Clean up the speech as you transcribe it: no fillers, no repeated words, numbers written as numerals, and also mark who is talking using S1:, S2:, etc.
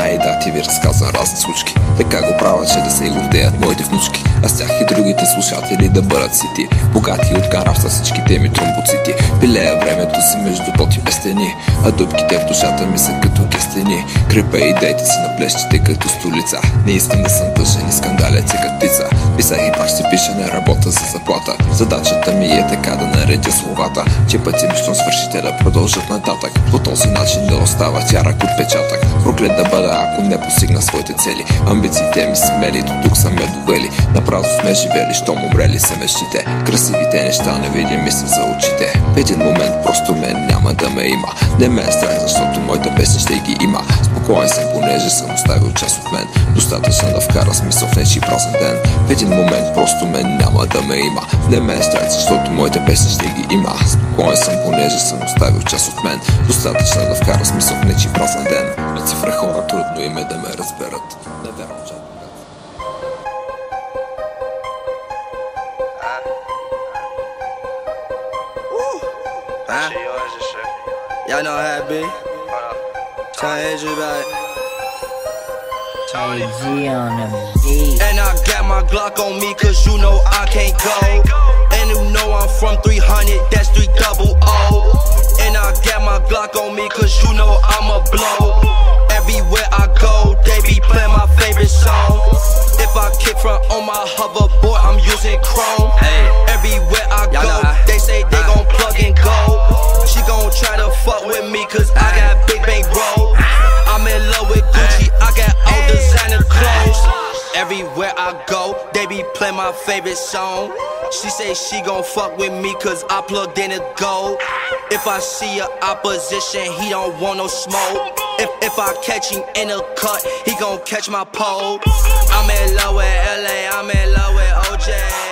S1: и да ти ви разказвам разни случки. Така го правя, че да се гордеят моите внучки, а с тях и другите слушатели да бъдат сити. Богати от карав с всичките ми тромбоцити. Пилея времето си между поти без стени, а дупките в душата ми са като кестени. Крепа идеите си на плещите като столица. Не искам да съм тъжен и скандалец и катица. Писах и пак ще пиша, не работа за заплата. Задачата ми е така да наредя словата, че пъти ми щом свършите да продължат нататък. По този начин да остава ярък отпечатък. Проклет да бъда, ако не постигна своите цели. Амбициите ми смели, до тук са ме довели. Напразно сме живели, щом умрели са мечтите. Красивите неща невидими са за очите. В един момент просто мен няма да ме има. Не ме е страх, защото моята песен ще ги има. Спокоен съм, понеже съм оставил част от мен. Достатъчно да вкара смисъл в нечи празен ден. В един момент просто мен няма да ме има. Не ме е страх, защото моята песен ще ги има. Спокоен съм, понеже съм оставил част от мен. Достатъчно да вкара смисъл в нечи празен ден. На цифра хора трудно им е да ме разберат. Не вярвам, че
S2: Y'all know how it be. Change it back.
S3: G on the beat.
S2: And I got my Glock on me cause you know I can't go. And you know I'm from 300, that's 300. And I got my Glock on me cause you know I'ma blow. Everywhere I go, they be playing my favorite song. If I kick front on my hoverboard, I'm using chrome. Everywhere I go, they say they gon' plug and go. She gon' try to fuck with me cause I got big bankroll. I'm in love with Gucci, I got all designer clothes. Everywhere I go, they be playing my favorite song. She say she gon' fuck with me cause I plugged in a gold. If I see a opposition, he don't want no smoke. If I catch him in a cut, he gon' catch my pole. I'm in love with LA, I'm in love with OJ.